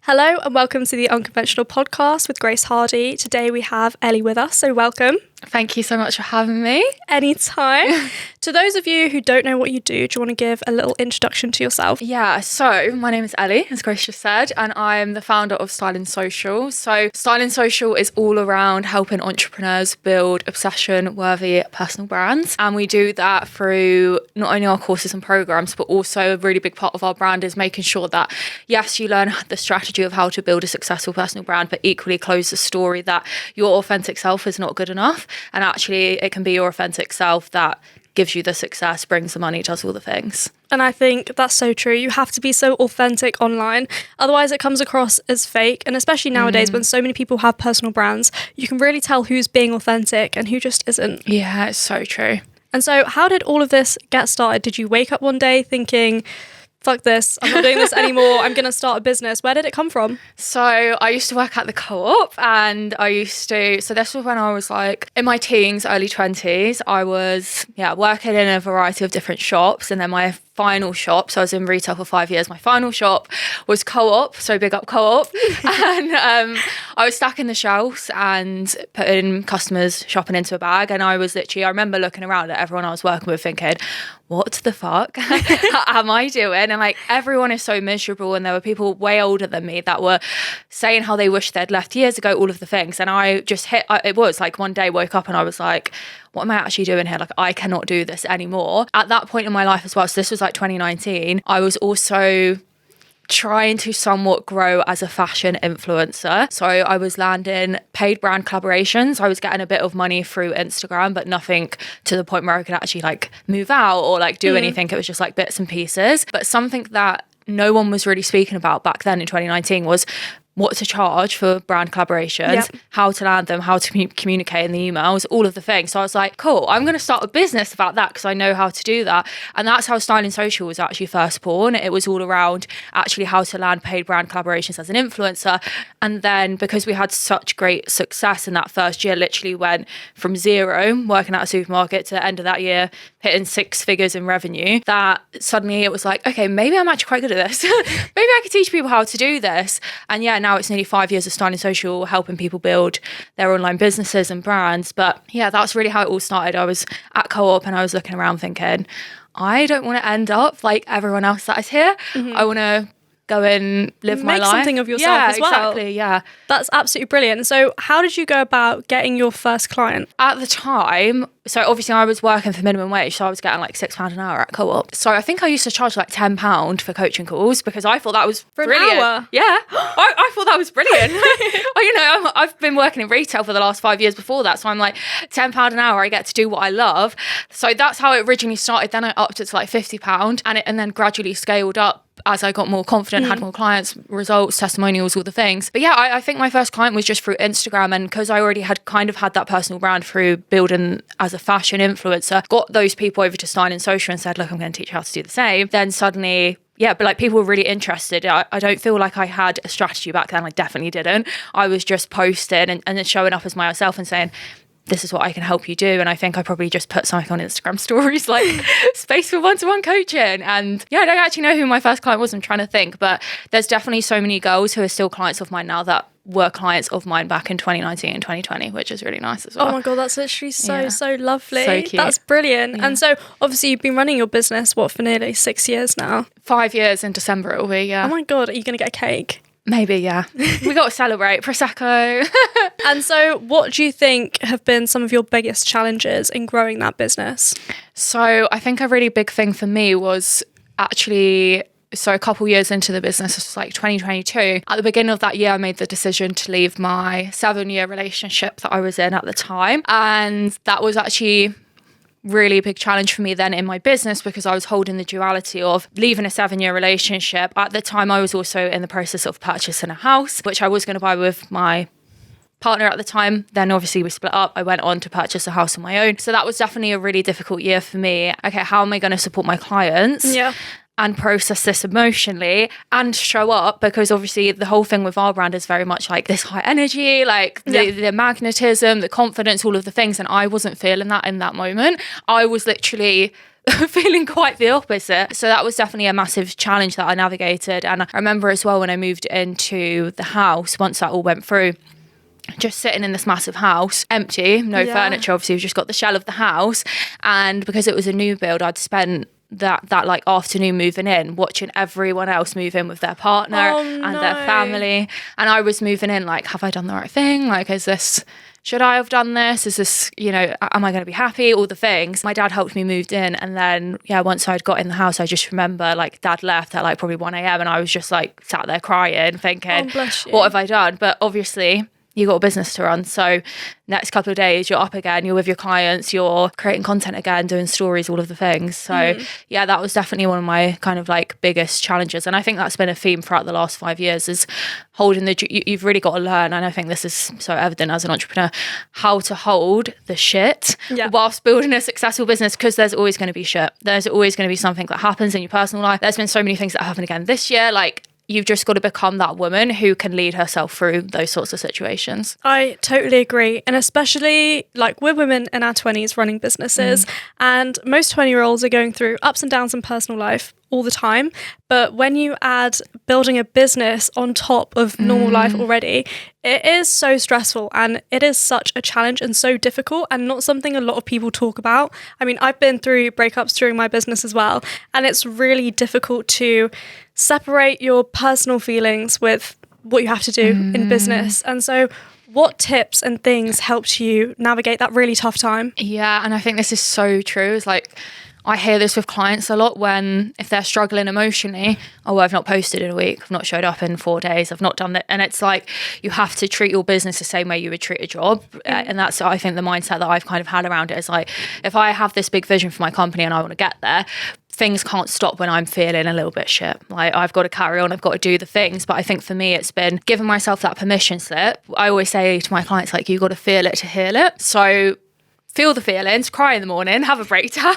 Hello and welcome to the Unconventional Podcast with Grace Hardy. Today we have Ellie with us, so welcome. Thank you so much for having me. Anytime. To those of you who don't know what you do you want to give a little introduction to yourself? Yeah, so my name is Ellie, as Grace just said, and I'm the founder of Styling Social. So Styling Social is all around helping entrepreneurs build obsession-worthy personal brands. And we do that through not only our courses and programs, but also a really big part of our brand is making sure that, yes, you learn the strategy of how to build a successful personal brand, but equally close the story that your authentic self is not good enough. And actually, it can be your authentic self that gives you the success, brings the money, does all the things. And I think that's so true. You have to be so authentic online. Otherwise, it comes across as fake. And especially nowadays, when so many people have personal brands, you can really tell who's being authentic and who just isn't. Yeah, it's so true. And so how did all of this get started? Did you wake up one day thinking, fuck this, I'm not doing this anymore, I'm going to start a business? Where did it come from? So I used to work at the co-op and so this was when I was like in my teens, early 20s. I was working in a variety of different shops, and then my final shop, so I was in retail for 5 years, my final shop was co-op, so big up co-op. And I was stacking the shelves and putting customers shopping into a bag, and I remember looking around at everyone I was working with thinking, what the fuck am I doing? And like, everyone is so miserable, and there were people way older than me that were saying how they wish they'd left years ago, all of the things. And I just it was like one day woke up and I was like, what am I actually doing here? Like, I cannot do this anymore. At that point in my life as well, so this was like 2019, I was also trying to somewhat grow as a fashion influencer. So I was landing paid brand collaborations. I was getting a bit of money through Instagram, but nothing to the point where I could actually like move out or like do anything. It was just like bits and pieces. But something that no one was really speaking about back then in 2019 was what to charge for brand collaborations, how to land them, how to communicate in the emails, all of the things. So I was like, cool, I'm going to start a business about that because I know how to do that. And that's how Styling Social was actually first born. It was all around actually how to land paid brand collaborations as an influencer. And then because we had such great success in that first year, literally went from zero, working at a supermarket, to the end of that year, hitting 6 figures in revenue, that suddenly it was like, okay, maybe I'm actually quite good at this. Maybe I could teach people how to do this. And yeah, now it's nearly 5 years of Styling Social, helping people build their online businesses and brands. But yeah, that's really how it all started. I was at co-op and I was looking around thinking, I don't want to end up like everyone else that is here. I want to go and live my life. Make something of yourself as well. Exactly, yeah. That's absolutely brilliant. So how did you go about getting your first client? At the time, so obviously I was working for minimum wage, so I was getting like £6 an hour at co-op. So I think I used to charge like £10 for coaching calls because I thought that was brilliant. An hour? Yeah, I thought that was brilliant. I've been working in retail for the last 5 years before that, so I'm like, £10 an hour, I get to do what I love. So that's how it originally started. Then I upped it to like £50 and then gradually scaled up as I got more confident, had more clients, results, testimonials, all the things. But yeah, I think my first client was just through Instagram, and because I already had kind of had that personal brand through building as a fashion influencer, got those people over to Styling Social and said, look, I'm going to teach you how to do the same. Then suddenly, but like people were really interested. I don't feel like I had a strategy back then. I definitely didn't. I was just posting and then showing up as myself and saying, this is what I can help you do. And I think I probably just put something on Instagram stories like space for one-to-one coaching. And yeah, I don't actually know who my first client was. I'm trying to think, but there's definitely so many girls who are still clients of mine now that were clients of mine back in 2019 and 2020, which is really nice as well. Oh my God, that's literally so lovely. So cute. That's brilliant. Yeah. And so obviously you've been running your business, for nearly 6 years now? 5 years in December it'll be, yeah. Oh my God, are you going to get a cake? Maybe, yeah. We got to celebrate. Prosecco. And so what do you think have been some of your biggest challenges in growing that business? So I think a really big thing for me was actually, so a couple years into the business, this was like 2022. At the beginning of that year, I made the decision to leave my 7-year relationship that I was in at the time. And that was actually really big challenge for me then in my business because I was holding the duality of leaving a 7-year relationship. At the time, I was also in the process of purchasing a house, which I was going to buy with my partner at the time. Then obviously we split up. I went on to purchase a house on my own. So that was definitely a really difficult year for me. Okay, how am I going to support my clients? Yeah. And process this emotionally and show up, because obviously the whole thing with our brand is very much like this high energy, like the magnetism, the confidence, all of the things. And I wasn't feeling that in that moment. I was literally feeling quite the opposite. So that was definitely a massive challenge that I navigated. And I remember as well when I moved into the house, once that all went through, just sitting in this massive house, empty, no furniture, obviously we've just got the shell of the house. And because it was a new build, I'd spent that like afternoon moving in, watching everyone else move in with their partner and their family. And I was moving in like, have I done the right thing? Like, should I have done this? Is this, am I going to be happy? All the things. My dad helped me move in. And then, once I'd got in the house, I just remember like dad left at like probably 1 a.m. and I was just like sat there crying, thinking, what have I done? But obviously, you got a business to run. So next couple of days, you're up again, you're with your clients, you're creating content again, doing stories, all of the things. So that was definitely one of my kind of like biggest challenges. And I think that's been a theme throughout the last 5 years, is holding you've really got to learn. And I think this is so evident as an entrepreneur, how to hold the shit whilst building a successful business, because there's always going to be shit. There's always going to be something that happens in your personal life. There's been so many things that happen again this year. Like, you've just got to become that woman who can lead herself through those sorts of situations. I totally agree. And especially like we're women in our 20s running businesses, and most 20-year-olds are going through ups and downs in personal life all the time. But when you add building a business on top of normal life already, it is so stressful and it is such a challenge and so difficult, and not something a lot of people talk about. I mean, I've been through breakups during my business as well, and it's really difficult to separate your personal feelings with what you have to do in business. And so what tips and things helped you navigate that really tough time? Yeah, and I think this is so true. It's like, I hear this with clients a lot if they're struggling emotionally, I've not posted in a week, I've not showed up in 4 days, I've not done that. And it's like, you have to treat your business the same way you would treat a job. And that's, I think, the mindset that I've kind of had around it is like, if I have this big vision for my company and I want to get there, things can't stop when I'm feeling a little bit shit. Like, I've got to carry on, I've got to do the things. But I think for me, it's been giving myself that permission slip. I always say to my clients, like, you got to feel it to heal it. So feel the feelings, cry in the morning, have a breakdown,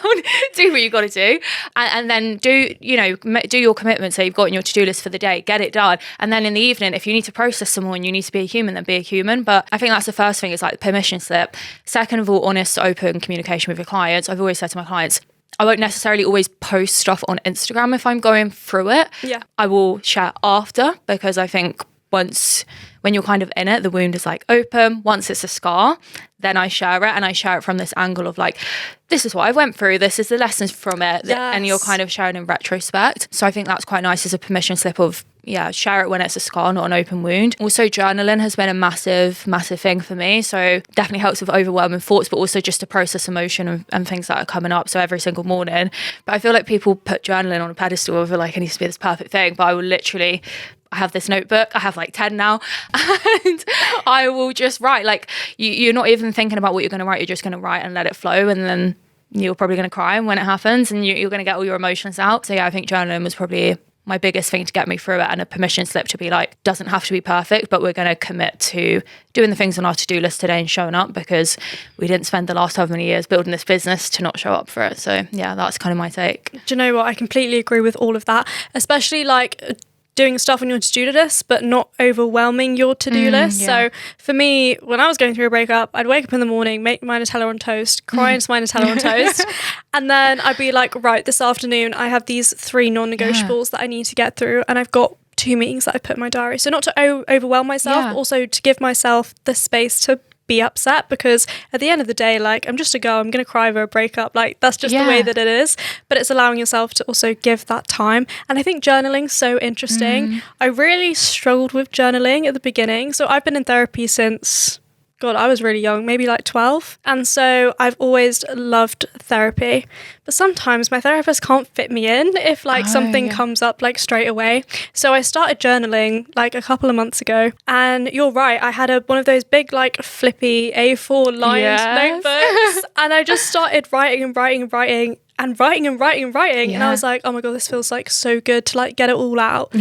do what you got to do, and then do your commitments that you've got in your to-do list for the day, get it done. And then in the evening, if you need to process some more and you need to be a human, then be a human. But I think that's the first thing, is like the permission slip. Second of all, honest, open communication with your clients. I've always said to my clients, I won't necessarily always post stuff on Instagram if I'm going through it. Yeah. I will share after, because I think when you're kind of in it, the wound is like open. Once it's a scar, then I share it, and I share it from this angle of like, this is what I went through, this is the lessons from it. Yes. And you're kind of sharing in retrospect. So I think that's quite nice as a permission slip of, share it when it's a scar, not an open wound. Also, journaling has been a massive thing for me. So definitely helps with overwhelming thoughts, but also just to process emotion and things that are coming up. So every single morning. But I feel like people put journaling on a pedestal of like, it needs to be this perfect thing. But I will literally, I have this notebook, I have like 10 now, and I will just write. Like, you're not even thinking about what you're going to write, you're just going to write and let it flow, and then you're probably going to cry when it happens, and you're going to get all your emotions out. So I think journaling was probably my biggest thing to get me through it, and a permission slip to be like, doesn't have to be perfect, but we're going to commit to doing the things on our to-do list today and showing up, because we didn't spend the last however many years building this business to not show up for it. So that's kind of my take. Do you know what? I completely agree with all of that, especially like doing stuff on your to-do list, but not overwhelming your to-do list. So for me, when I was going through a breakup, I'd wake up in the morning, make my Nutella on toast, cry into my Nutella on toast, and then I'd be like, right, this afternoon I have these 3 non-negotiables that I need to get through, and I've got 2 meetings that I've put in my diary. So not to overwhelm myself, but also to give myself the space to be upset, because at the end of the day, like, I'm just a girl, I'm gonna cry over a breakup, like, that's just the way that it is. But it's allowing yourself to also give that time. And I think journaling's so interesting. I really struggled with journaling at the beginning. So I've been in therapy since, God, I was really young, maybe like 12. And so I've always loved therapy. But sometimes my therapist can't fit me in if like something comes up like straight away. So I started journaling like a couple of months ago. And you're right, I had one of those big like flippy A4 lined notebooks. And I just started writing. And I was like, oh my God, this feels like so good to like get it all out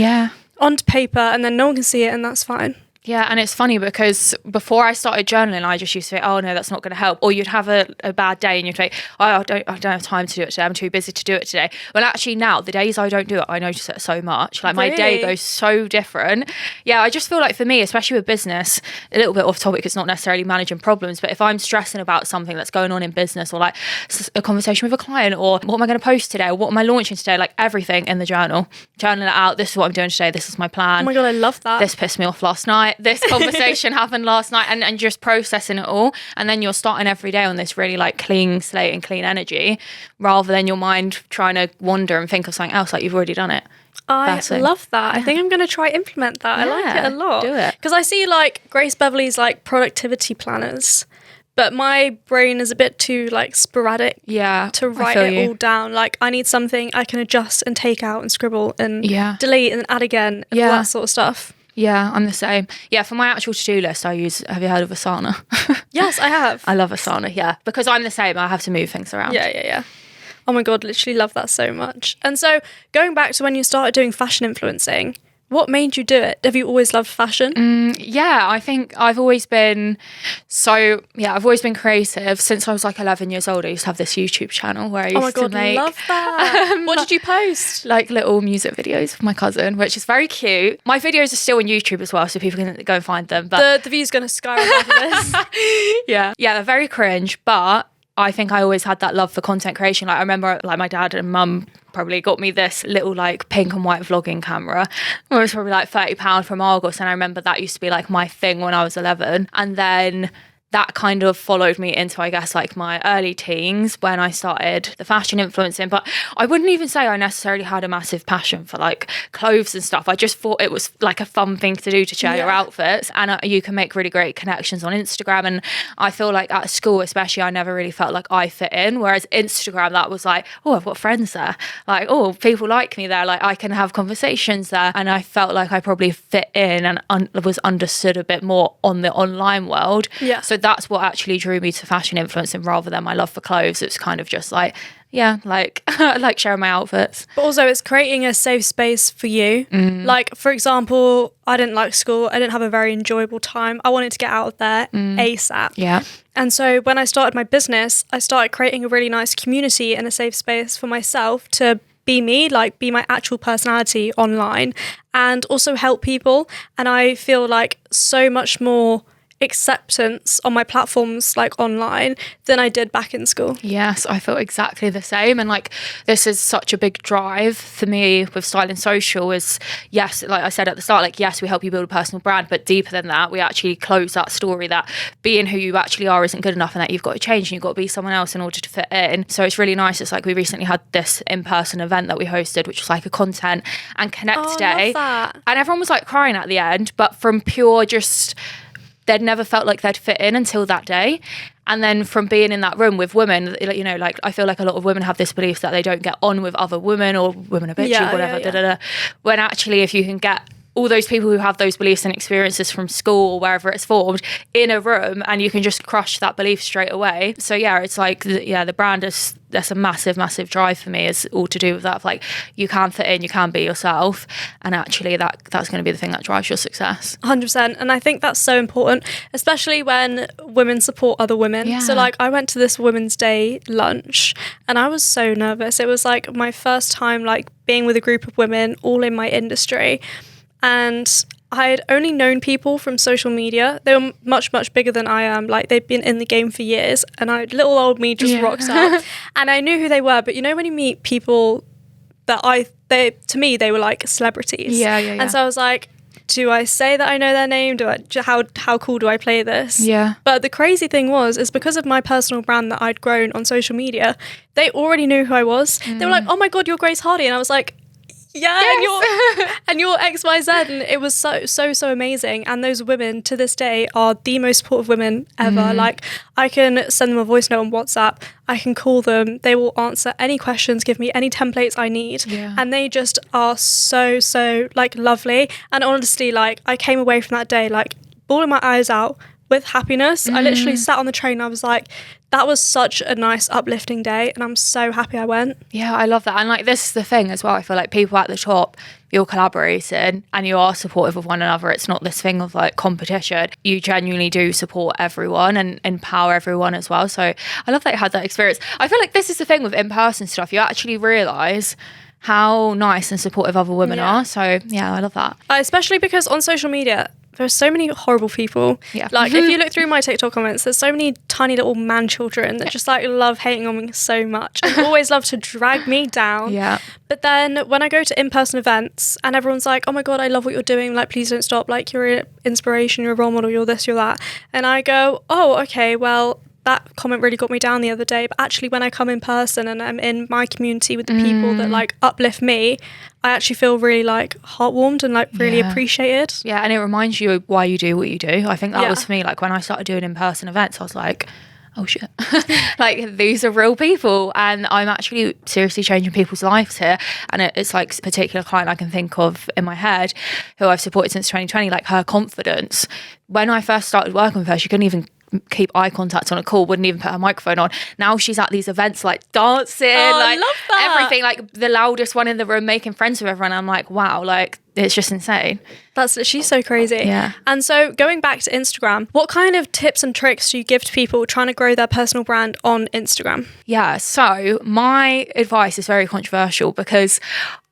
onto paper, and then no one can see it, and that's fine. Yeah, and it's funny because before I started journaling, I just used to say, oh no, that's not going to help. Or you'd have a bad day and you'd say, oh, I don't have time to do it today. I'm too busy to do it today. Well, actually now, the days I don't do it, I notice it so much. Like my day goes so different. Yeah, I just feel like for me, especially with business, a little bit off topic, it's not necessarily managing problems, but if I'm stressing about something that's going on in business or like a conversation with a client or what am I going to post today or what am I launching today, like everything in the journal, journaling it out. This is what I'm doing today. This is my plan. Oh my God, I love that. This pissed me off last night. This conversation happened last night, and just processing it all. And then you're starting every day on this really like clean slate and clean energy rather than your mind trying to wander and think of something else like you've already done it. I love that. Yeah. I think I'm going to try implement that. I like it a lot. Do it. Because I see like Grace Beverley's like productivity planners, but my brain is a bit too like sporadic to write it all down. Like I need something I can adjust and take out and scribble and delete and add again and all that sort of stuff. Yeah, I'm the same. Yeah, for my actual to-do list, I use, have you heard of Asana? Yes, I have. I love Asana, yeah. Because I'm the same, I have to move things around. Yeah. Oh my God, literally love that so much. And so going back to when you started doing fashion influencing, what made you do it? Have you always loved fashion? Yeah, I think I've always been I've always been creative. Since I was like 11 years old, I used to have this YouTube channel where I used to make... love that. What did you post? Like little music videos for my cousin, which is very cute. My videos are still on YouTube as well, so people can go and find them. But the view's going to skyrocket after this. Yeah, they're very cringe, but I think I always had that love for content creation. Like I remember like my dad and mum probably got me this little like pink and white vlogging camera. It was probably like £30 from Argos, and I remember that used to be like my thing when I was 11. And then that kind of followed me into, I guess, like my early teens when I started the fashion influencing. But I wouldn't even say I necessarily had a massive passion for like clothes and stuff. I just thought it was like a fun thing to do to share your outfits, and you can make really great connections on Instagram. And I feel like at school especially, I never really felt like I fit in, whereas Instagram, that was like, oh, I've got friends there, like, oh, people like me there, like I can have conversations there. And I felt like I probably fit in and was understood a bit more on the online world. So that's what actually drew me to fashion influencing rather than my love for clothes. It's kind of just like, like I like sharing my outfits. But also it's creating a safe space for you. Like, for example, I didn't like school. I didn't have a very enjoyable time. I wanted to get out of there ASAP. Yeah. And so when I started my business, I started creating a really nice community and a safe space for myself to be me, like be my actual personality online and also help people. And I feel like so much more acceptance on my platforms like online than I did back in school. Yes, I feel exactly the same. And like this is such a big drive for me with Style and Social is, yes, like I said at the start, like yes, we help you build a personal brand, but deeper than that, we actually close that story that being who you actually are isn't good enough and that you've got to change and you've got to be someone else in order to fit in. So it's really nice. It's like we recently had this in-person event that we hosted, which was like a content and connect day. Love that. And everyone was like crying at the end, but from pure just... they'd never felt like they'd fit in until that day. And then from being in that room with women, you know, like I feel like a lot of women have this belief that they don't get on with other women or women are bitchy, whatever, when actually if you can get all those people who have those beliefs and experiences from school or wherever it's formed in a room and you can just crush that belief straight away. So yeah, it's like, the brand is, that's a massive, massive drive for me, is all to do with that. Like you can fit in, you can be yourself. And actually that's going to be the thing that drives your success. 100%. And I think that's so important, especially when women support other women. Yeah. So like I went to this Women's Day lunch and I was so nervous. It was like my first time like being with a group of women all in my industry. And I had only known people from social media. They were much, much bigger than I am. Like they'd been in the game for years and little old me just rocks up. And I knew who they were. But you know when you meet people that to me, they were like celebrities. Yeah. And so I was like, do I say that I know their name? How cool do I play this? Yeah. But the crazy thing is because of my personal brand that I'd grown on social media, they already knew who I was. They were like, oh my God, you're Grace Hardy. And I was like, yeah, yes. and you're XYZ, and it was so amazing. And those women to this day are the most supportive women ever. Like I can send them a voice note on WhatsApp, I can call them, they will answer any questions, give me any templates I need, and they just are so like lovely. And honestly, like I came away from that day like bawling my eyes out, with happiness. I literally sat on the train and I was like, that was such a nice uplifting day, and I'm so happy I went. Yeah, I love that. And like, this is the thing as well. I feel like people at the top, you're collaborating and you are supportive of one another. It's not this thing of like competition. You genuinely do support everyone and empower everyone as well. So I love that you had that experience. I feel like this is the thing with in-person stuff. You actually realise how nice and supportive other women are. So yeah, I love that. Especially because on social media, there's so many horrible people. Yeah. Like, if you look through my TikTok comments, there's so many tiny little man children that just like love hating on me so much and always love to drag me down. Yeah. But then when I go to in-person events and everyone's like, oh my God, I love what you're doing. Like, please don't stop. Like, you're an inspiration, you're a role model, you're this, you're that. And I go, oh, okay, well, that comment really got me down the other day. But actually, when I come in person and I'm in my community with the people that like uplift me, I actually feel really like heartwarmed and like really appreciated. Yeah, and it reminds you why you do what you do. I think that was for me. Like, when I started doing in-person events, I was like, oh shit, like, these are real people, and I'm actually seriously changing people's lives here. And it's like a particular client I can think of in my head who I've supported since 2020, like, her confidence. When I first started working with her, she couldn't even keep eye contact on a call, wouldn't even put her microphone on. Now she's at these events like dancing, like, I love that. everything, like the loudest one in the room, making friends with everyone. I'm like, wow, like, it's just insane. She's so crazy. Yeah. And so going back to Instagram, what kind of tips and tricks do you give to people trying to grow their personal brand on Instagram? Yeah, so my advice is very controversial because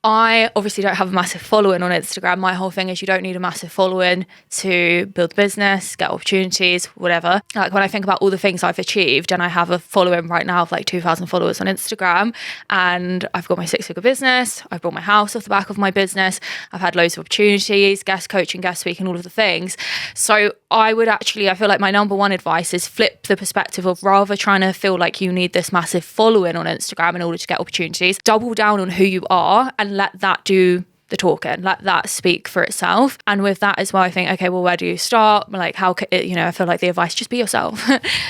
I obviously don't have a massive following on Instagram. My whole thing is you don't need a massive following to build business, get opportunities, whatever. Like, when I think about all the things I've achieved, and I have a following right now of like 2,000 followers on Instagram, and I've got my 6-figure business, I've brought my house off the back of my business, I've had loads of opportunities, guest coaching, guest speaking, all of the things. So I feel like my number one advice is flip the perspective of, rather trying to feel like you need this massive following on Instagram in order to get opportunities, double down on who you are and let that do the talking, let that speak for itself. And with that as well, I think, okay, well, where do you start? Like, how can it, I feel like the advice, just be yourself.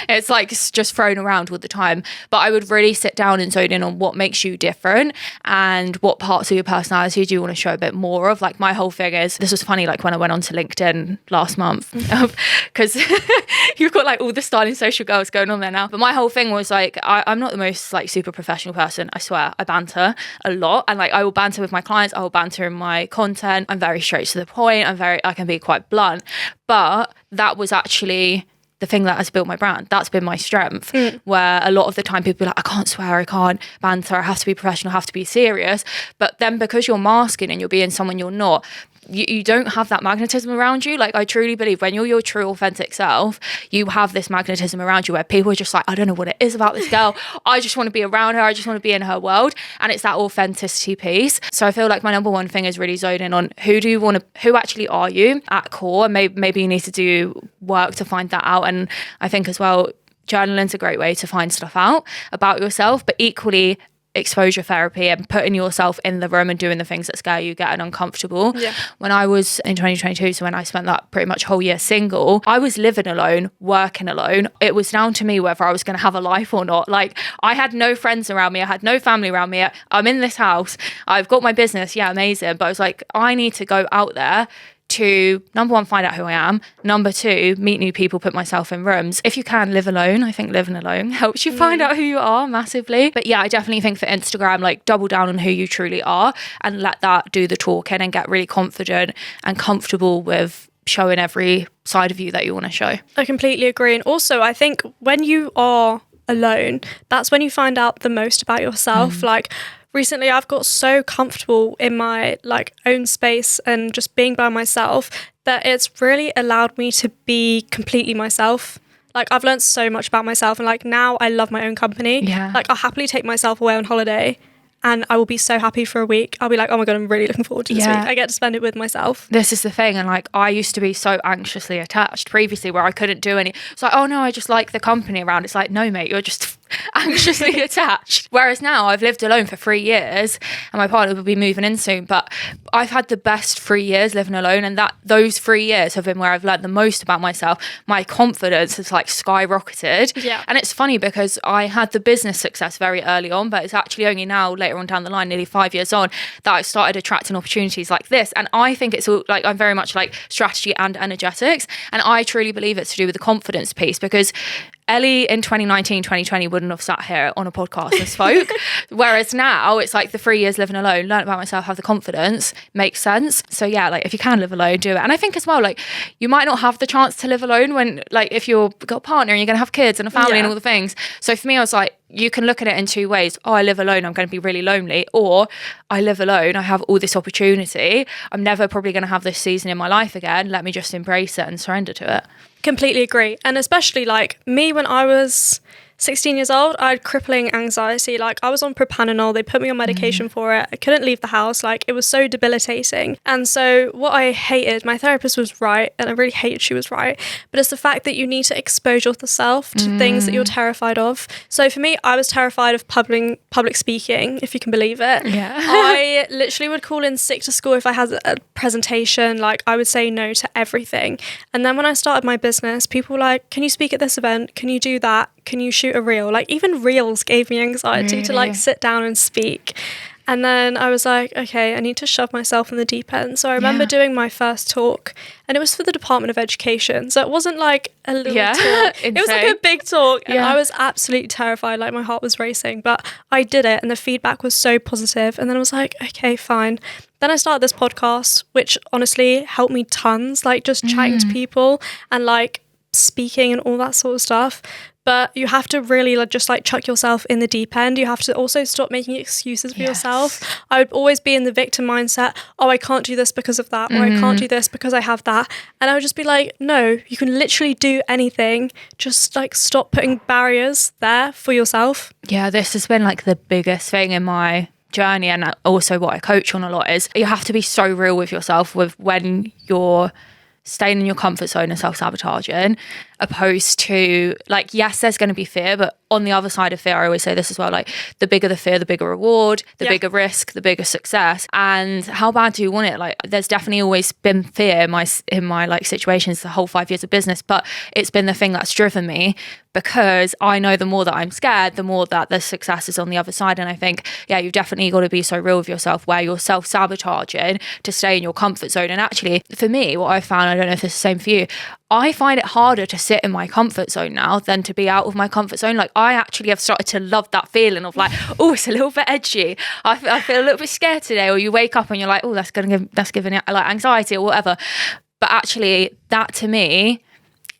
It's like, it's just thrown around all the time. But I would really sit down and zone in on what makes you different and what parts of your personality do you want to show a bit more of. Like, my whole thing is, this was funny, like when I went onto LinkedIn last month, because you've got like all the styling social girls going on there now. But my whole thing was like, I'm not the most like super professional person. I swear, I banter a lot. And like, I will banter with my clients, I will banter in my content. I'm very straight to the point. I can be quite blunt. But that was actually the thing that has built my brand. That's been my strength, where a lot of the time people are like, I can't swear, I can't banter, I have to be professional, I have to be serious. But then because you're masking and you're being someone you're not, you don't have that magnetism around you. Like, I truly believe when you're your true authentic self, you have this magnetism around you where people are just like, I don't know what it is about this girl, I just want to be around her, I just want to be in her world. And it's that authenticity piece. So I feel like my number one thing is really zoned in on who actually are you at core, and maybe you need to do work to find that out. And I think as well, journaling's a great way to find stuff out about yourself, but equally exposure therapy and putting yourself in the room and doing the things that scare you, getting uncomfortable. Yeah. When I was in 2022, so when I spent that pretty much whole year single, I was living alone, working alone. It was down to me whether I was going to have a life or not. Like, I had no friends around me, I had no family around me. I'm in this house, I've got my business, yeah, amazing. But I was like, I need to go out there to, number one, find out who I am. Number two, meet new people, put myself in rooms. If you can live alone, I think living alone helps you find out who you are massively. But yeah, I definitely think for Instagram, like, double down on who you truly are and let that do the talking and get really confident and comfortable with showing every side of you that you want to show. I completely agree. And also, I think when you are alone, that's when you find out the most about yourself. Like, recently I've got so comfortable in my like own space and just being by myself that it's really allowed me to be completely myself. Like, I've learned so much about myself, and like now I love my own company. Yeah. Like, I'll happily take myself away on holiday and I will be so happy for a week. I'll be like, oh my God, I'm really looking forward to this week. I get to spend it with myself. This is the thing. And like, I used to be so anxiously attached previously where I couldn't do any. It's like, oh no, I just like the company around. It's like, no, mate, you're just anxiously attached. Whereas now I've lived alone for 3 years and my partner will be moving in soon, but I've had the best 3 years living alone, and that those 3 years have been where I've learned the most about myself. My confidence has like skyrocketed. Yeah. And it's funny because I had the business success very early on, but it's actually only now later on down the line, nearly 5 years on, that I've started attracting opportunities like this. And I think it's all like, I'm very much like strategy and energetics, and I truly believe it's to do with the confidence piece, because Ellie in 2019, 2020 wouldn't have sat here on a podcast and spoke. Whereas now it's like the 3 years living alone, learn about myself, have the confidence, makes sense. So yeah, like if you can live alone, do it. And I think as well, like you might not have the chance to live alone when, like if you've got a partner and you're going to have kids and a family and all the things. So for me, I was like, you can look at it in two ways. Oh, I live alone, I'm going to be really lonely. Or I live alone, I have all this opportunity. I'm never probably going to have this season in my life again. Let me just embrace it and surrender to it. Completely agree. And especially like me, when I was 16 years old, I had crippling anxiety. Like I was on propanol, they put me on medication for it. I couldn't leave the house. Like it was so debilitating. And so what I hated, my therapist was right, and I really hated she was right, but it's the fact that you need to expose yourself to things that you're terrified of. So for me, I was terrified of public speaking, if you can believe it. Yeah. I literally would call in sick to school if I had a presentation. Like I would say no to everything. And then when I started my business, people were like, can you speak at this event? Can you do that? Can you shoot a reel? Like even reels gave me anxiety to like sit down and speak. And then I was like, okay, I need to shove myself in the deep end. So I remember doing my first talk, and it was for the Department of Education. So it wasn't like a little talk. It was like a big talk. And I was absolutely terrified. Like my heart was racing, but I did it and the feedback was so positive. And then I was like, okay, fine. Then I started this podcast, which honestly helped me tons, like just chatting to people and like speaking and all that sort of stuff. But you have to really just like chuck yourself in the deep end. You have to also stop making excuses for yourself. I would always be in the victim mindset. Oh, I can't do this because of that. Or I can't do this because I have that. And I would just be like, no, you can literally do anything. Just like stop putting barriers there for yourself. Yeah, this has been like the biggest thing in my journey, and also what I coach on a lot is you have to be so real with yourself with when you're staying in your comfort zone and self-sabotaging, opposed to like, yes, there's going to be fear, but on the other side of fear, I always say this as well, like the bigger the fear, the bigger reward, the bigger risk, the bigger success. And how bad do you want it? Like there's definitely always been fear in my like situations the whole 5 years of business, but it's been the thing that's driven me, because I know the more that I'm scared, the more that the success is on the other side. And I think, yeah, you've definitely got to be so real with yourself where you're self-sabotaging to stay in your comfort zone. And actually, for me, what I found, I don't know if it's the same for you, I find it harder to sit in my comfort zone now than to be out of my comfort zone. Like I actually have started to love that feeling of like, oh, it's a little bit edgy. I feel a little bit scared today. Or you wake up and you're like, oh, that's giving like anxiety or whatever. But actually, that to me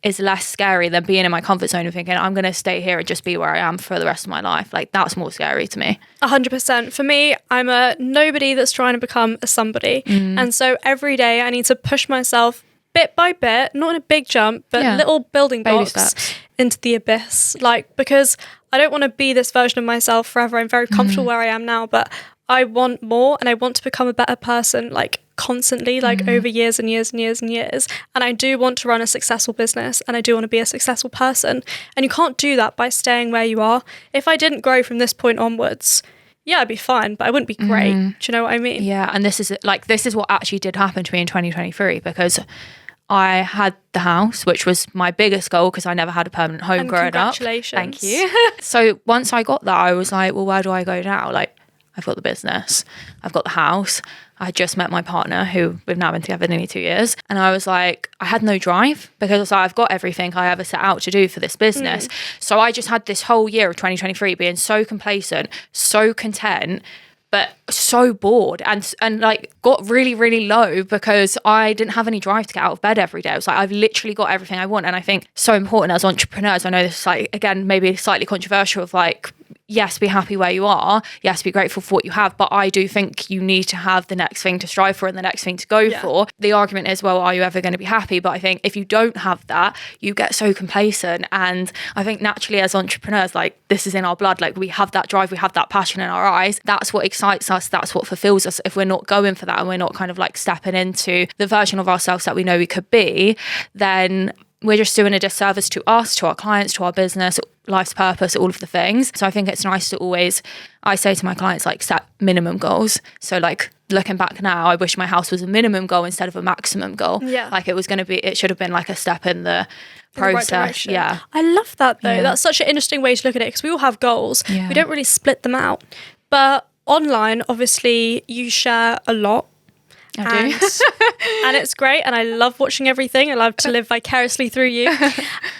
is less scary than being in my comfort zone and thinking I'm going to stay here and just be where I am for the rest of my life. Like that's more scary to me. 100%. For me, I'm a nobody that's trying to become a somebody. And so every day I need to push myself bit by bit, not in a big jump, but little building blocks into the abyss. Like, because I don't want to be this version of myself forever. I'm very comfortable where I am now, but I want more, and I want to become a better person, like constantly, like over years and years and years and years. And I do want to run a successful business, and I do want to be a successful person. And you can't do that by staying where you are. If I didn't grow from this point onwards, yeah, I'd be fine, but I wouldn't be great. Do you know what I mean? Yeah, and this is what actually did happen to me in 2023, because I had the house, which was my biggest goal because I never had a permanent home growing up. Congratulations. Thank you. So once I got that, I was like, well, where do I go now? Like, I've got the business, I've got the house. I just met my partner, who we've now been together nearly 2 years. And I was like, I had no drive because I was like, I've got everything I ever set out to do for this business. So I just had this whole year of 2023 being so complacent, so content, but so bored and like got really, really low because I didn't have any drive to get out of bed every day. I was like, I've literally got everything I want. And I think so important as entrepreneurs, I know this is like, again, maybe slightly controversial of like, yes, be happy where you are. Yes, be grateful for what you have. But I do think you need to have the next thing to strive for and the next thing to go for. The argument is, well, are you ever going to be happy? But I think if you don't have that, you get so complacent. And I think naturally as entrepreneurs, like this is in our blood, like we have that drive, we have that passion in our eyes. That's what excites us. That's what fulfills us. If we're not going for that and we're not kind of like stepping into the version of ourselves that we know we could be, then we're just doing a disservice to us, to our clients, to our business, life's purpose, all of the things. So I think it's nice to always, I say to my clients, like, set minimum goals. So like, looking back now, I wish my house was a minimum goal instead of a maximum goal. Yeah. Like it should have been like a step in the process. Yeah. I love that though. Yeah. That's such an interesting way to look at it, because we all have goals. Yeah. We don't really split them out. But online, obviously, you share a lot. I do. And it's great, and I love watching everything. I love to live vicariously through you.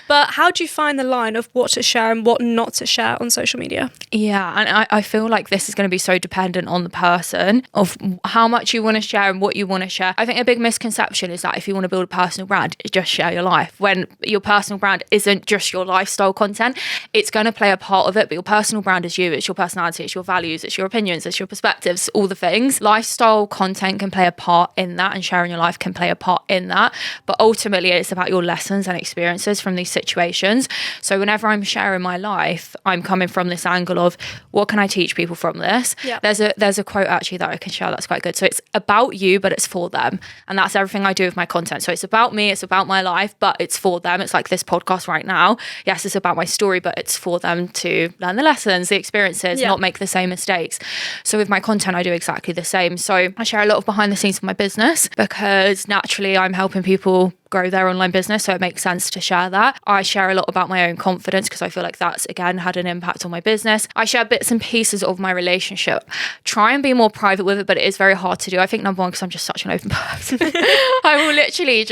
But how do you find the line of what to share and what not to share on social media? Yeah, and I feel like this is going to be so dependent on the person, of how much you want to share and what you want to share. I think a big misconception is that if you want to build a personal brand, just share your life, when your personal brand isn't just your lifestyle content. It's going to play a part of it, but your personal brand is you. It's your personality, it's your values, it's your opinions, it's your perspectives, all the things. Lifestyle content can play a part in that, and sharing your life can play a part in that. But ultimately, it's about your lessons and experiences from these situations. So whenever I'm sharing my life, I'm coming from this angle of, what can I teach people from this? Yeah. There's a quote actually that I can share that's quite good. So it's about you, but it's for them. And that's everything I do with my content. So it's about me, it's about my life, but it's for them. It's like this podcast right now. Yes, it's about my story, but it's for them to learn the lessons, the experiences, not make the same mistakes. So with my content, I do exactly the same. So I share a lot of behind the scenes of my business, because naturally I'm helping people grow their online business, so it makes sense to share that. I share a lot about my own confidence, because I feel like that's, again, had an impact on my business. I share bits and pieces of my relationship. Try and be more private with it, but it is very hard to do. I think number one, because I'm just such an open person. I will literally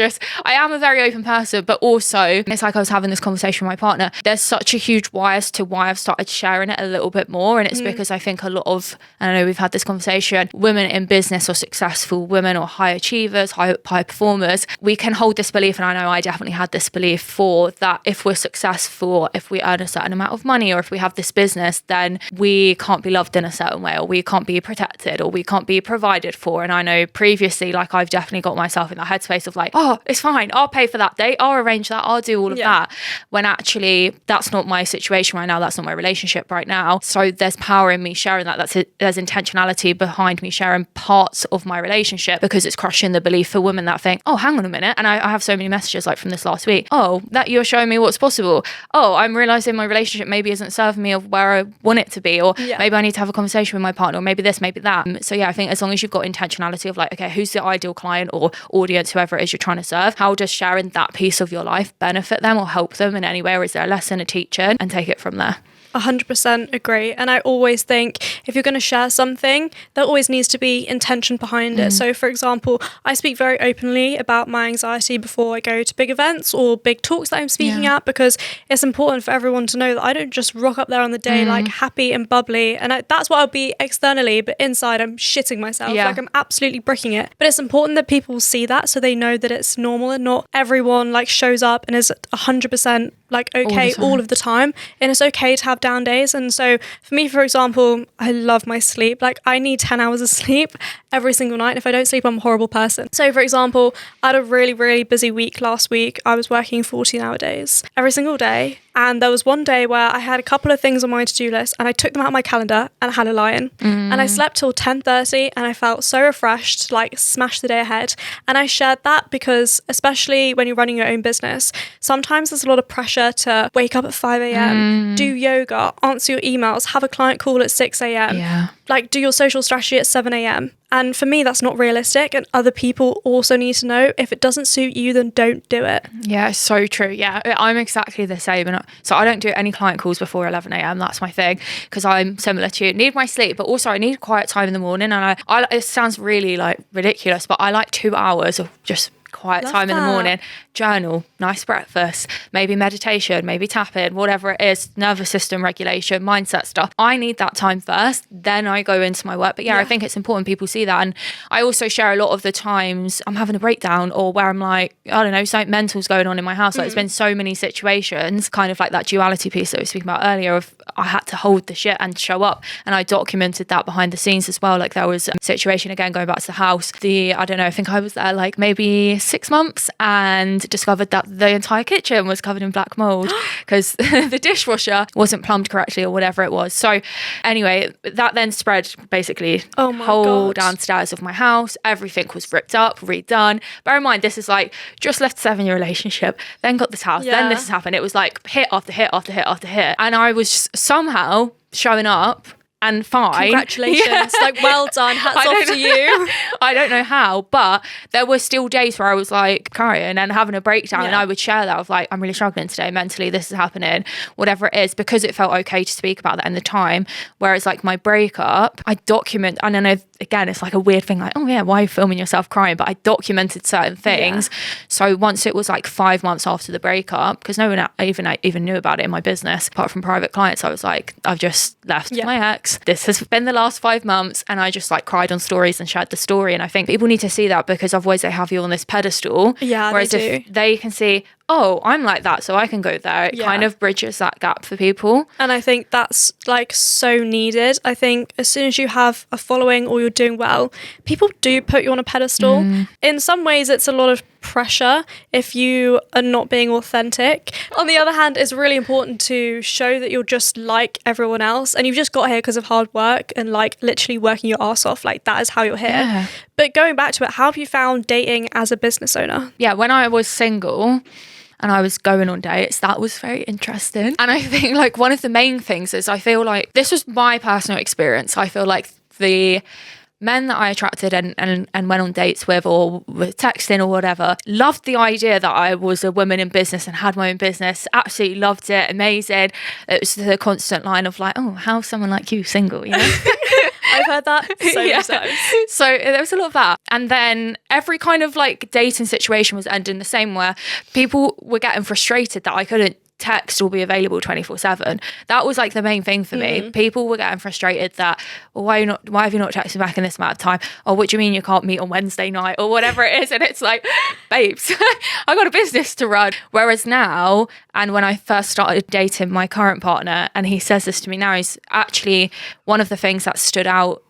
I am a very open person, but also it's like I was having this conversation with my partner. There's such a huge why as to why I've started sharing it a little bit more, and it's because I think a lot of, and I know we've had this conversation, women in business or successful women or high achievers, high performers, we can hold this belief, and I know I definitely had this belief for that, if we're successful, if we earn a certain amount of money, or if we have this business, then we can't be loved in a certain way, or we can't be protected, or we can't be provided for. And I know previously, like, I've definitely got myself in that headspace of like, oh, it's fine, I'll pay for that date, I'll arrange that, I'll do all of that, when actually that's not my situation right now, that's not my relationship right now. So there's power in me sharing that. There's intentionality behind me sharing parts of my relationship, because it's crushing the belief for women that think, oh, hang on a minute. And I have so many messages like from this last week. Oh, that you're showing me what's possible. Oh, I'm realizing my relationship maybe isn't serving me of where I want it to be, or maybe I need to have a conversation with my partner, or maybe this, maybe that. So yeah, I think as long as you've got intentionality of like, okay, who's the ideal client or audience, whoever it is you're trying to serve, how does sharing that piece of your life benefit them or help them in any way, or is there a lesson, a teaching, and take it from there. 100% agree. And I always think if you're going to share something, there always needs to be intention behind it. So for example, I speak very openly about my anxiety before I go to big events or big talks that I'm speaking at, because it's important for everyone to know that I don't just rock up there on the day like happy and bubbly, and that's what I'll be externally, but inside I'm shitting myself. Like, I'm absolutely bricking it. But it's important that people see that, so they know that it's normal, and not everyone like shows up and is 100% like okay all of the time, and it's okay to have down days. And so for me, for example, I love my sleep. Like, I need 10 hours of sleep every single night. If I don't sleep, I'm a horrible person. So for example, I had a really, really busy week last week. I was working 14-hour days every single day. And there was one day where I had a couple of things on my to-do list, and I took them out of my calendar and I had a lie-in. And I slept till 10:30, and I felt so refreshed, like smash the day ahead. And I shared that because, especially when you're running your own business, sometimes there's a lot of pressure to wake up at 5 a.m, do yoga, answer your emails, have a client call at 6 a.m, like do your social strategy at 7 a.m. And for me, that's not realistic. And other people also need to know, if it doesn't suit you, then don't do it. Yeah, so true. Yeah, I'm exactly the same. And so I don't do any client calls before 11 a.m. That's my thing, because I'm similar to you. Need my sleep, but also I need quiet time in the morning. And I it sounds really like ridiculous, but I like 2 hours of just quiet time in the morning, journal, nice breakfast, maybe meditation, maybe tapping, whatever it is, nervous system regulation, mindset stuff. I need that time first, then I go into my work. But I think it's important people see that. And I also share a lot of the times I'm having a breakdown, or where I'm like, I don't know, something mental's going on in my house. Like, there's been so many situations, kind of like that duality piece that we were speaking about earlier, of I had to hold the shit and show up. And I documented that behind the scenes as well. Like, there was a situation, again, going back to the house, I don't know, I think I was there like maybe 6 months and discovered that the entire kitchen was covered in black mold because the dishwasher wasn't plumbed correctly or whatever it was. So anyway, that then spread basically whole downstairs of my house. Everything was ripped up, redone. Bear in mind, this is like just left a 7-year relationship, then got this house, then this has happened. It was like hit after hit after hit after hit. And I was somehow showing up and fine. Congratulations. Like, well done. Hats off to you. I don't know how, but there were still days where I was like crying and having a breakdown, and I would share that of like, I'm really struggling today mentally, this is happening, whatever it is, because it felt okay to speak about that in the time. Whereas like my breakup, I document, and I know again it's like a weird thing, like, oh yeah, why are you filming yourself crying? But I documented certain things. So once it was like 5 months after the breakup, because no one even knew about it in my business apart from private clients, I was like, I've just left my ex. This has been the last 5 months, and I just like cried on stories and shared the story. And I think people need to see that, because otherwise they have you on this pedestal. Whereas if they can see, oh, I'm like that, so I can go there, it kind of bridges that gap for people. And I think that's like so needed. I think as soon as you have a following or you're doing well, people do put you on a pedestal. In some ways it's a lot of pressure if you are not being authentic. On the other hand, it's really important to show that you're just like everyone else, and you've just got here because of hard work and like literally working your ass off. Like, that is how you're here. But going back to it, how have you found dating as a business owner? When I was single and I was going on dates, that was very interesting. And I think like one of the main things is, I feel like this was my personal experience. I feel like the men that I attracted and went on dates with, or were texting or whatever, loved the idea that I was a woman in business and had my own business. Absolutely loved it. Amazing. It was the constant line of like, oh, how's someone like you single, you know? I've heard that so many times. So there was a lot of that. And then every kind of like dating situation was ending the same, where people were getting frustrated that I couldn't text or be available 24/7. That was like the main thing for me. People were getting frustrated that, well, why have you not texted back in this amount of time? Or what do you mean you can't meet on Wednesday night, or whatever it is? And it's like, babes, I got a business to run. Whereas now, and when I first started dating my current partner, and he says this to me now, he's actually, one of the things that stood out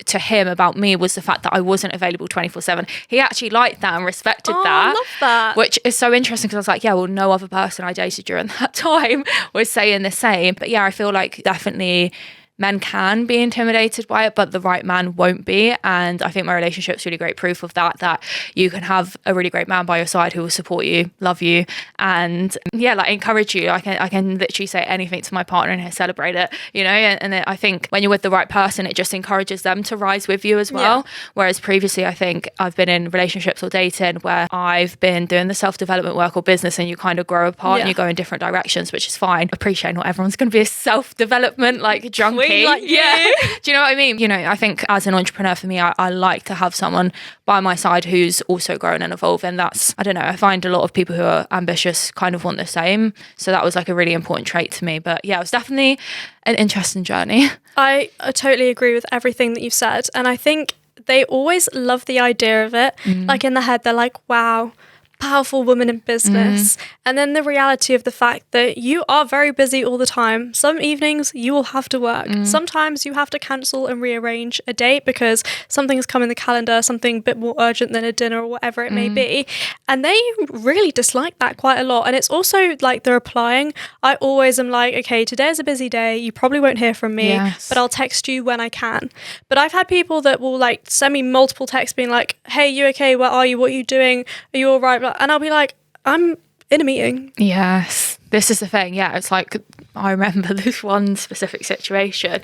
to him about me was the fact that I wasn't available 24/7. He actually liked that and respected that. I love that. Which is so interesting, because I was like, yeah, well, no other person I dated during that time was saying the same. But yeah, I feel like definitely men can be intimidated by it, but the right man won't be. And I think my relationship's really great proof of that you can have a really great man by your side who will support you, love you, and like encourage you. I can literally say anything to my partner and he'll celebrate it, you know. And I think when you're with the right person, it just encourages them to rise with you as well. Whereas previously, I think I've been in relationships or dating where I've been doing the self-development work or business, and you kind of grow apart and you go in different directions, which is fine. Appreciate not everyone's going to be a self-development like junkie. Like do you know what I mean? You know, I think as an entrepreneur, for me, I like to have someone by my side who's also grown and evolved. And that's, I don't know, I find a lot of people who are ambitious kind of want the same. So that was like a really important trait to me. But yeah, it was definitely an interesting journey. I totally agree with everything that you've said. And I think they always love the idea of it. Like in their head, they're like, wow, powerful woman in business. And then the reality of the fact that you are very busy all the time. Some evenings you will have to work. Sometimes you have to cancel and rearrange a date because something's come in the calendar, something a bit more urgent than a dinner or whatever it may be. And they really dislike that quite a lot. And it's also like the replying. I always am like, okay, today is a busy day. You probably won't hear from me, but I'll text you when I can. But I've had people that will like send me multiple texts being like, hey, you okay? Where are you? What are you doing? Are you all right? And I'll be like, I'm in a meeting. Yes, this is the thing. Yeah, it's like, I remember this one specific situation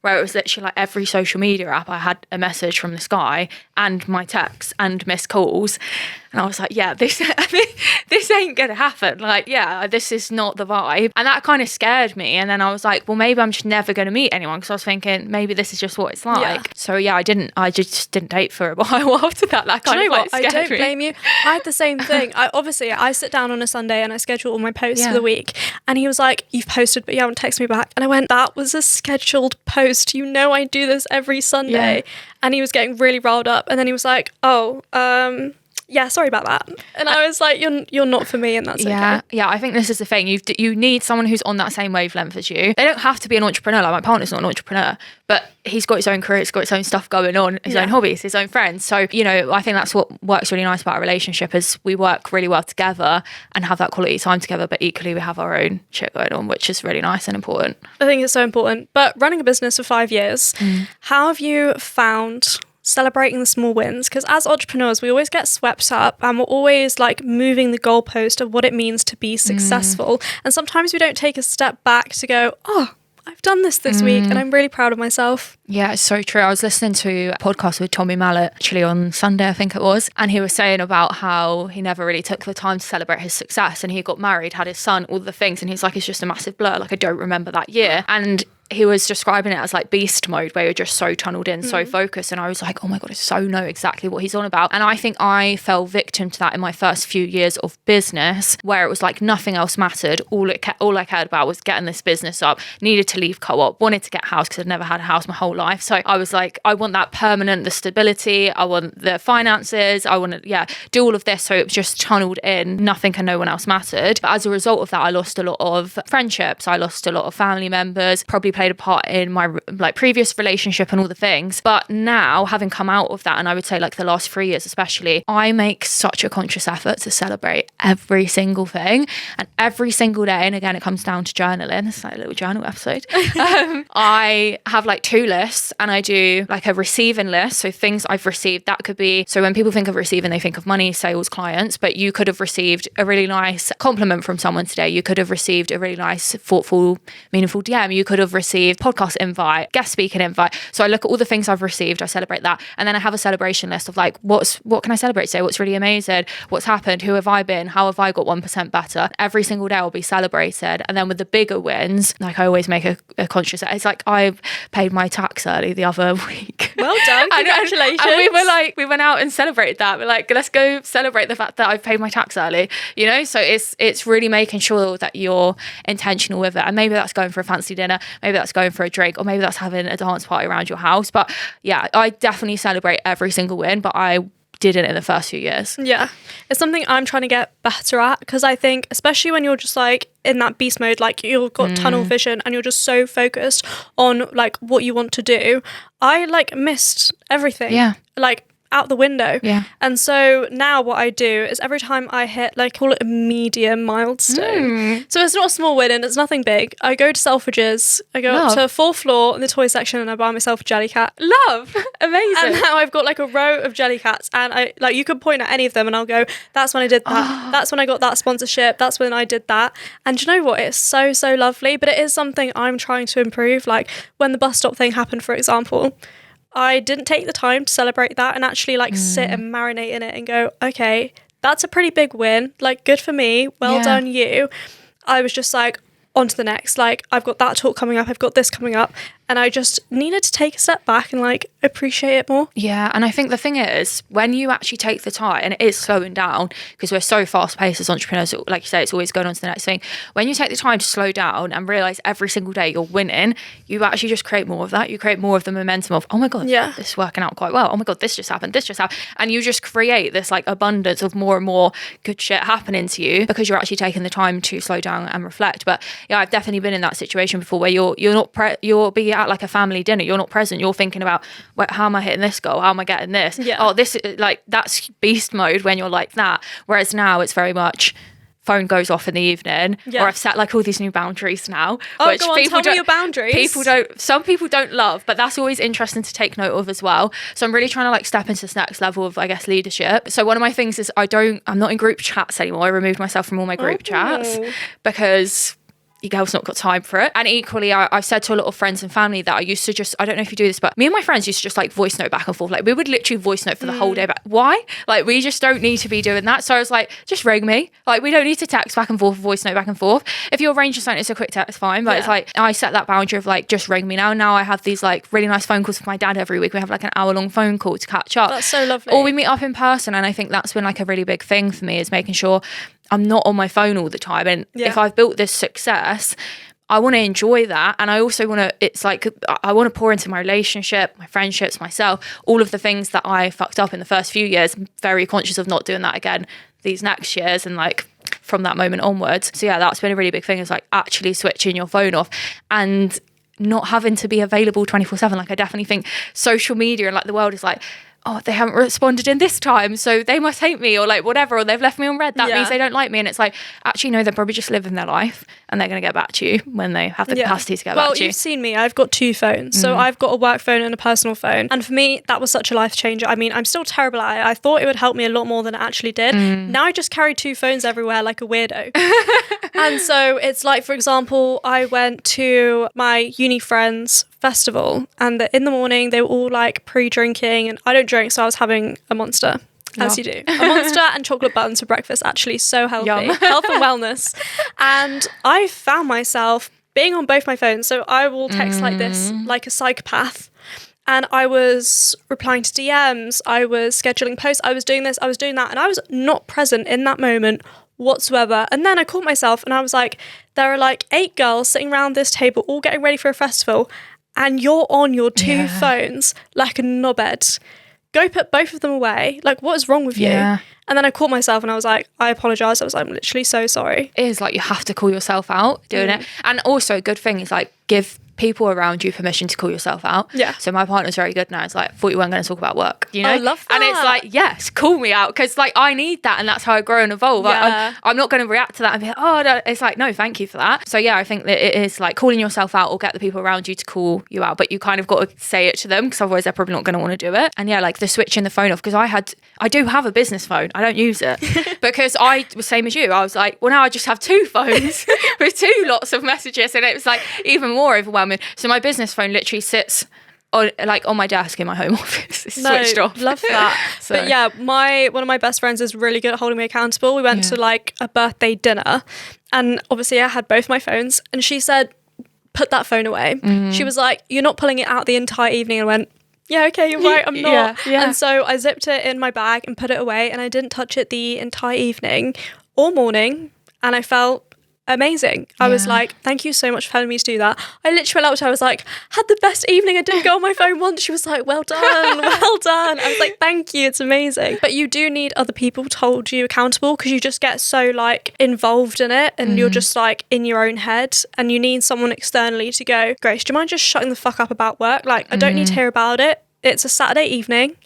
where it was literally like every social media app I had a message from this guy and my texts and missed calls. And I was like, yeah, this ain't gonna happen. Like, yeah, this is not the vibe. And that kind of scared me. And then I was like, well, maybe I'm just never gonna meet anyone, because I was thinking maybe this is just what it's like. So yeah, I just didn't date for a while after that. That kind of like scared me. I don't blame you. I had the same thing. I sit down on a Sunday and I schedule all my posts for the week. And he was like, you've posted, but you haven't texted me back. And I went, that was a scheduled post. You know I do this every Sunday. And he was getting really riled up. And then he was like, yeah, sorry about that. And I was like, you're not for me, and that's okay. Yeah, I think this is the thing. You need someone who's on that same wavelength as you. They don't have to be an entrepreneur. Like, my partner's not an entrepreneur, but he's got his own career, he's got his own stuff going on, his own hobbies, his own friends. So, you know, I think that's what works really nice about our relationship, is we work really well together and have that quality time together, but equally we have our own shit going on, which is really nice and important. I think it's so important. But running a business for 5 years, how have you found celebrating the small wins? Because as entrepreneurs, we always get swept up and we're always like moving the goalpost of what it means to be successful. And sometimes we don't take a step back to go, oh, I've done this week and I'm really proud of myself. Yeah, it's so true. I was listening to a podcast with Tommy Mallet actually on Sunday, I think it was, and he was saying about how he never really took the time to celebrate his success, and he got married, had his son, all the things, and he's like, it's just a massive blur. Like, I don't remember that year. And he was describing it as like beast mode, where you're just so tunneled in, so focused. And I was like, oh my God, I so know exactly what he's on about. And I think I fell victim to that in my first few years of business, where it was like nothing else mattered. All I cared about was getting this business up, needed to leave co-op, wanted to get a house because I'd never had a house my whole life. So I was like, I want that permanent, the stability, I want the finances, I want to, do all of this. So it was just tunneled in, nothing and no one else mattered. But as a result of that, I lost a lot of friendships, I lost a lot of family members, probably played a part in my like previous relationship and all the things. But now, having come out of that, and I would say like the last 3 years especially, I make such a conscious effort to celebrate every single thing and every single day. And again, it comes down to journaling. It's like a little journal episode. I have like 2 lists, and I do like a receiving list. So things I've received, that could be, so when people think of receiving, they think of money, sales, clients, but you could have received a really nice compliment from someone today. You could have received a really nice, thoughtful, meaningful DM. You could have received podcast invite, guest speaking invite. So I look at all the things I've received, I celebrate that. And then I have a celebration list of like, what can I celebrate today? What's really amazing? What's happened? Who have I been? How have I got 1% better? Every single day will be celebrated. And then with the bigger wins, like I always make a conscious, it's like I paid my tax early the other week. Well done. Congratulations. And we were like, we went out and celebrated that. We're like, let's go celebrate the fact that I've paid my tax early, you know? So it's really making sure that you're intentional with it. And maybe that's going for a fancy dinner, maybe that's going for a drink, or maybe that's having a dance party around your house. But yeah, I definitely celebrate every single win, but I didn't in the first few years. Yeah, it's something I'm trying to get better at, because I think especially when you're just like in that beast mode, like you've got tunnel vision and you're just so focused on like what you want to do, I like missed everything. Like out the window. And so now what I do is every time I hit, like, call it a medium milestone. So it's not a small win and it's nothing big. I go to Selfridges, I go up to 4th floor in the toy section and I buy myself a jelly cat. Love. Amazing. And now I've got like a row of jelly cats, and I like, you could point at any of them and I'll go, that's when I did that. That's when I got that sponsorship. That's when I did that. And you know what? It's so lovely, but it is something I'm trying to improve. Like when the bus stop thing happened, for example, I didn't take the time to celebrate that and actually like sit and marinate in it and go, okay, that's a pretty big win. Like, good for me. Well done, you. I was just like, on to the next. Like, I've got that talk coming up. I've got this coming up. And I just needed to take a step back and like appreciate it more. Yeah. And I think the thing is, when you actually take the time, and it is slowing down because we're so fast paced as entrepreneurs, like you say, it's always going on to the next thing. When you take the time to slow down and realize every single day you're winning, you actually just create more of that. You create more of the momentum of, oh my God, this is working out quite well. Oh my God, this just happened. This just happened. And you just create this like abundance of more and more good shit happening to you because you're actually taking the time to slow down and reflect. But yeah, I've definitely been in that situation before where you're being at like a family dinner, you're not present, you're thinking about, how am I hitting this goal, how am I getting this, this is like, that's beast mode when you're like that. Whereas now it's very much phone goes off in the evening, or I've set like all these new boundaries now. Which go on, tell me your boundaries. Some people don't love, but that's always interesting to take note of as well. So I'm really trying to like step into this next level of, I guess, leadership. So one of my things is I'm not in group chats anymore. I removed myself from all my group chats because your girl's not got time for it. And equally, I've said to a lot of friends and family that I used to just, I don't know if you do this, but me and my friends used to just like voice note back and forth. Like we would literally voice note for the whole day. But why? Like we just don't need to be doing that. So I was like, just ring me. Like we don't need to text back and forth, voice note back and forth. If you're arranging something, it's a quick text, fine. But it's like, I set that boundary of like, just ring me now. Now I have these like really nice phone calls with my dad every week. We have like an hour-long phone call to catch up. That's so lovely. Or we meet up in person. And I think that's been like a really big thing for me, is making sure I'm not on my phone all the time. And if I've built this success, I want to enjoy that. And I also want to, it's like, I want to pour into my relationship, my friendships, myself, all of the things that I fucked up in the first few years. I'm very conscious of not doing that again these next years and like from that moment onwards. So yeah, that's been a really big thing, is like actually switching your phone off and not having to be available 24/7. Like I definitely think social media and like the world is like, oh, they haven't responded in this time, so they must hate me, or like whatever, or they've left me on red, that means they don't like me. And it's like, actually no, they're probably just living their life and they're going to get back to you when they have the capacity to get back to you. Well, you've seen me, I've got 2 phones. So I've got a work phone and a personal phone, and for me that was such a life changer. I mean, I'm still terrible at it. I thought it would help me a lot more than it actually did. Now I just carry 2 phones everywhere like a weirdo. And so it's like, for example, I went to my uni friends festival, and in the morning they were all like pre-drinking, and I don't drink, so I was having a Monster, as you do. A Monster and chocolate buttons for breakfast, actually so healthy. Health and wellness. And I found myself being on both my phones, so I will text like this, like a psychopath. And I was replying to DMs, I was scheduling posts, I was doing this, I was doing that, and I was not present in that moment whatsoever. And then I caught myself and I was like, there are like 8 girls sitting around this table all getting ready for a festival, and you're on your 2 phones like a knobhead. Go put both of them away. Like, what is wrong with you? And then I caught myself and I was like, I apologise. I was like, I'm literally so sorry. It is like, you have to call yourself out doing it. And also a good thing is like, give people around you permission to call yourself out. So my partner's very good now. It's like, I thought you weren't going to talk about work, you know? I love that. And it's like, yes, call me out, because like I need that, and that's how I grow and evolve. I'm not going to react to that and be like, oh no. It's like, no, thank you for that. So yeah, I think that it is like calling yourself out, or get the people around you to call you out, but you kind of got to say it to them, because otherwise they're probably not going to want to do it. And yeah, like the switching the phone off, because I do have a business phone, I don't use it because I was same as you. I was like, well, now I just have 2 phones with 2 lots of messages, and it was like even more overwhelming. So my business phone literally sits on my desk in my home office. It's switched off. Love that. So. But yeah, one of my best friends is really good at holding me accountable. We went to like a birthday dinner, and obviously I had both my phones, and she said, put that phone away. She was like, you're not pulling it out the entire evening. And I went, yeah, okay, you're right, I'm not. And so I zipped it in my bag and put it away, and I didn't touch it the entire evening or morning, and I felt amazing. I was like, thank you so much for telling me to do that. I literally went up to her, I was like, had the best evening, I didn't go on my phone once. She was like, well done. I was like, thank you, it's amazing. But you do need other people to hold you accountable, because you just get so like involved in it, and you're just like in your own head, and you need someone externally to go, Grace, do you mind just shutting the fuck up about work? Like, I don't need to hear about it. It's a Saturday evening.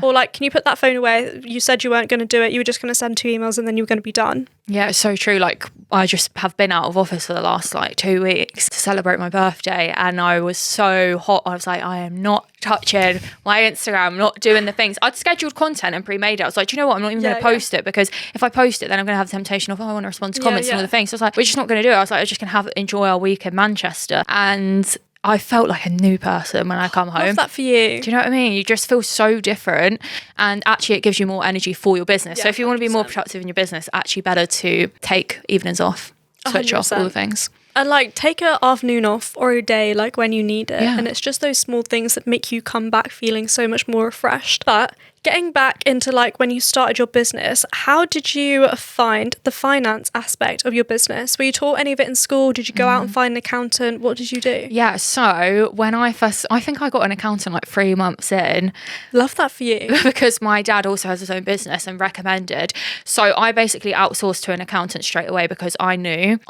Or like, can you put that phone away? You said you weren't going to do it. You were just going to send 2 emails and then you were going to be done. Yeah, it's so true. Like, I just have been out of office for the last like 2 weeks to celebrate my birthday, and I was so hot. I was like, I am not touching my Instagram, not doing the things. I'd scheduled content and pre-made it. I was like, do you know what? I'm not even going to post it, because if I post it, then I'm going to have the temptation of, oh, I want to respond to comments and all the things. So I was like, we're just not going to do it. I was like, I'm just going to enjoy our week in Manchester. And I felt like a new person when I come home. Love that for you. Do you know what I mean? You just feel so different, and actually it gives you more energy for your business. So if you want to be more productive in your business, actually better to take evenings off, switch 100%. Off all the things. And like, take an afternoon off or a day, like when you need it. And it's just those small things that make you come back feeling so much more refreshed. But getting back into like when you started your business, how did you find the finance aspect of your business? Were you taught any of it in school? Did you go out and find an accountant? What did you do? Yeah, so when I think I got an accountant like 3 months in. Love that for you. Because my dad also has his own business and recommended. So I basically outsourced to an accountant straight away, because I knew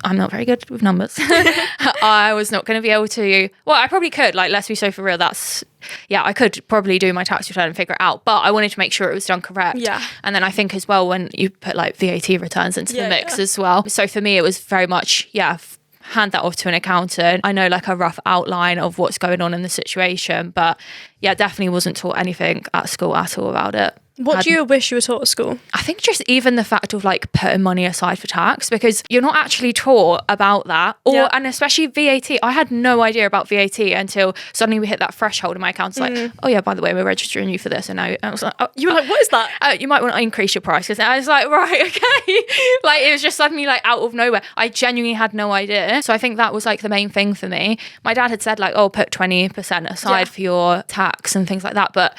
I'm not very good with numbers. I was not going to be able to, well, I probably could, like, let's be so for real. I could probably do my tax return and figure it out, but I wanted to make sure it was done correct. And then I think as well, when you put like VAT returns into the mix as well. So for me, it was very much, hand that off to an accountant. I know like a rough outline of what's going on in the situation, but definitely wasn't taught anything at school at all about it. What do you wish you were taught at school? I think just even the fact of like putting money aside for tax, because you're not actually taught about that. And especially VAT. I had no idea about VAT until suddenly we hit that threshold in my account. It's like, oh yeah, by the way, we're registering you for this. And I was like, you were like, what is that? You might want to increase your prices. And I was like, right, okay. Like, it was just suddenly like out of nowhere. I genuinely had no idea. So I think that was like the main thing for me. My dad had said like, oh, put 20% aside for your tax and things like that. But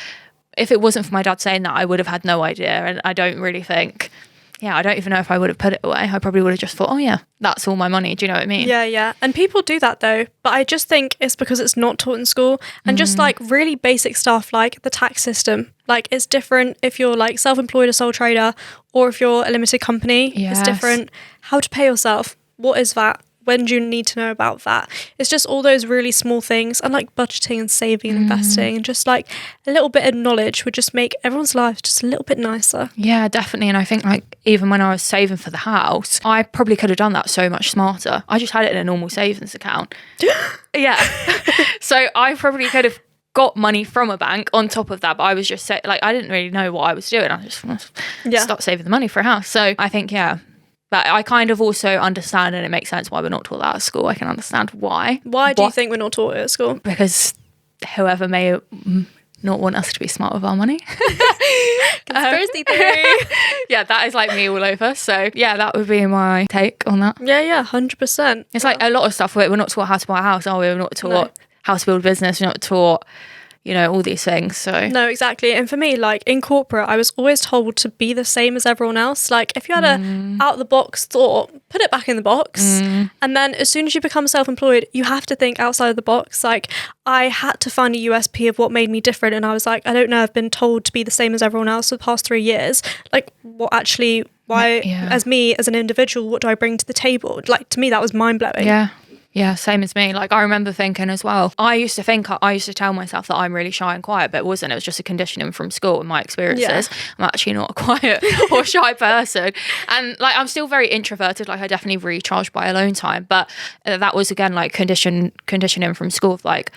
if it wasn't for my dad saying that, I would have had no idea. And I don't really think, I don't even know if I would have put it away. I probably would have just thought, oh yeah, that's all my money. Do you know what I mean? Yeah. And people do that though, but I just think it's because it's not taught in school, and just like really basic stuff like the tax system. Like it's different if you're like self-employed or sole trader, or if you're a limited company. Yes. It's different. How to pay yourself. What is that? When do you need to know about that? It's just all those really small things, and like budgeting and saving and investing, and just like a little bit of knowledge would just make everyone's life just a little bit nicer. Yeah, definitely. And I think like even when I was saving for the house, I probably could have done that so much smarter. I just had it in a normal savings account. Yeah. So I probably could have got money from a bank on top of that, but I was just like, I didn't really know what I was doing. I just want to stop saving the money for a house. So I think, but I kind of also understand, and it makes sense why we're not taught that at school. I can understand why. Why do you think we're not taught it at school? Because whoever may not want us to be smart with our money. Conspiracy theory. Yeah, that is like me all over. So yeah, that would be my take on that. Yeah, 100%. It's like a lot of stuff. We're not taught how to buy a house, are we? We're not taught how to build a business. We're not taught, all these things. So no, exactly. And for me, like in corporate, I was always told to be the same as everyone else. Like if you had a out of the box thought, put it back in the box. And then as soon as you become self-employed, you have to think outside of the box. Like I had to find a USP of what made me different, and I was like, I don't know, I've been told to be the same as everyone else for the past 3 years. Like what actually, why as me as an individual, what do I bring to the table? Like to me that was mind-blowing. Yeah, same as me. Like I remember thinking as well, I used to tell myself that I'm really shy and quiet, but it wasn't. It was just a conditioning from school and my experiences. I'm actually not a quiet or shy person. And like I'm still very introverted. Like I definitely recharge by alone time. But that was again like conditioning from school of like,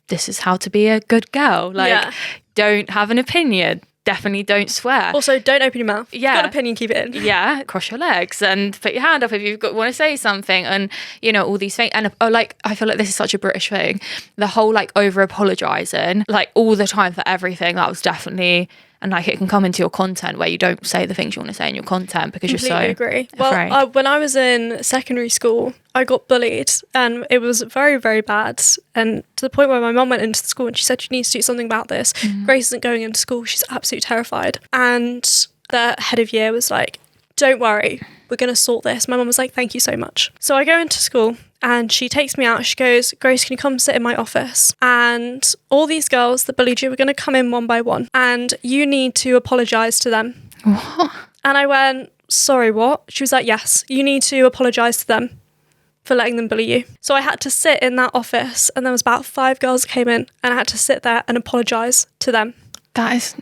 this is how to be a good girl. Like don't have an opinion. Definitely don't swear. Also, don't open your mouth. If you've got an opinion, keep it in. Yeah, cross your legs and put your hand up if you want to say something, and all these things. And like I feel like this is such a British thing. The whole like over apologising, like all the time for everything. That was definitely, and like it can come into your content where you don't say the things you want to say in your content because Completely you're so agree. afraid. Well, when I was in secondary school, I got bullied, and it was very, very bad. And to the point where my mum went into the school and she said, you need to do something about this. Grace isn't going into school. She's absolutely terrified. And the head of year was like, don't worry, we're going to sort this. My mum was like, thank you so much. So I go into school and she takes me out. She goes, Grace, can you come sit in my office? And all these girls that bullied you are going to come in one by one, and you need to apologise to them. What? And I went, sorry, what? She was like, yes, you need to apologise to them for letting them bully you. So I had to sit in that office, and there was about 5 girls that came in, and I had to sit there and apologise to them.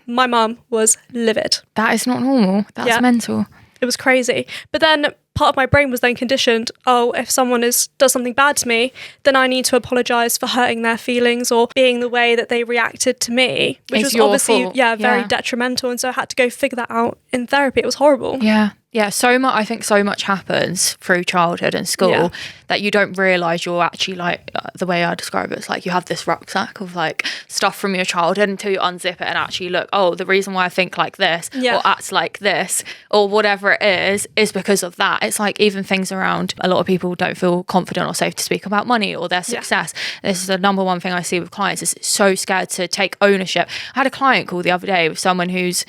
My mum was livid. That is not normal. That's mental. It was crazy. But then part of my brain was then conditioned, if someone does something bad to me, then I need to apologise for hurting their feelings or being the way that they reacted to me, which was obviously very detrimental. And so I had to go figure that out in therapy. It was horrible. Yeah, so much. I think so much happens through childhood and school that you don't realise you're actually like, the way I describe it, it's like you have this rucksack of like stuff from your childhood until you unzip it and actually look, the reason why I think like this or act like this or whatever it is because of that. It's like even things around, a lot of people don't feel confident or safe to speak about money or their success. This is the number one thing I see with clients, is so scared to take ownership. I had a client call the other day with someone who's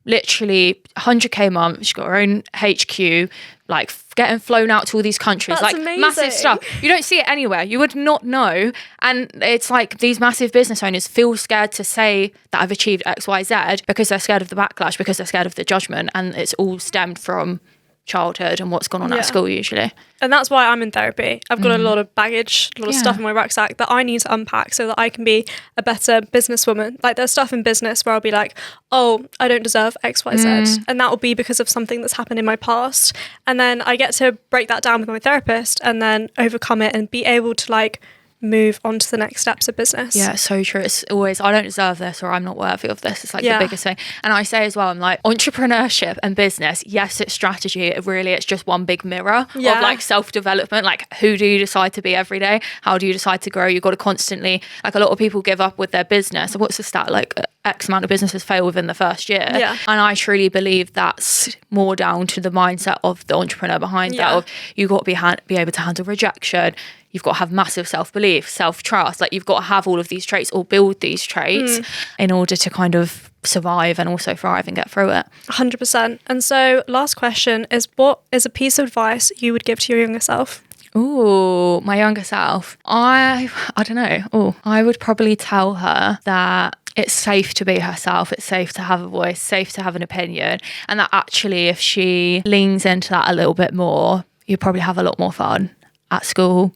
literally 100k a month. She's got her own HQ, like getting flown out to all these countries. That's like amazing. Massive stuff. You don't see it anywhere. You would not know. And it's like these massive business owners feel scared to say that I've achieved XYZ because they're scared of the backlash, because they're scared of the judgment. And it's all stemmed from childhood and what's gone on at school usually. And that's why I'm in therapy. I've got a lot of baggage, a lot of stuff in my rucksack that I need to unpack so that I can be a better businesswoman. Like there's stuff in business where I'll be like, I don't deserve XYZ. And that will be because of something that's happened in my past. And then I get to break that down with my therapist and then overcome it and be able to like move on to the next steps of business. Yeah, so true. It's always, I don't deserve this or I'm not worthy of this. It's like the biggest thing. And I say as well, I'm like, entrepreneurship and business, yes, it's strategy. It's just one big mirror of like self-development. Like who do you decide to be every day? How do you decide to grow? You've got to constantly, like a lot of people give up with their business. What's the stat? Like X amount of businesses fail within the first year. Yeah. And I truly believe that's more down to the mindset of the entrepreneur behind that. Of you got to be able to handle rejection. you've got to have massive self-belief, self-trust. Like, you've got to have all of these traits or build these traits in order to kind of survive and also thrive and get through it. 100%. And so last question is, what is a piece of advice you would give to your younger self? Ooh, my younger self. I don't know. Oh, I would probably tell her that it's safe to be herself. It's safe to have a voice, safe to have an opinion. And that actually, if she leans into that a little bit more, you probably have a lot more fun at school,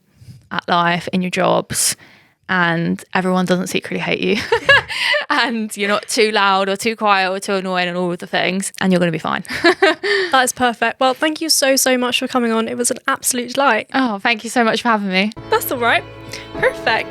at life, in your jobs. And everyone doesn't secretly hate you. And you're not too loud or too quiet or too annoying and all of the things. And you're going to be fine. That is perfect. Well, thank you so much for coming on. It was an absolute delight. Oh, thank you so much for having me. That's all right. Perfect.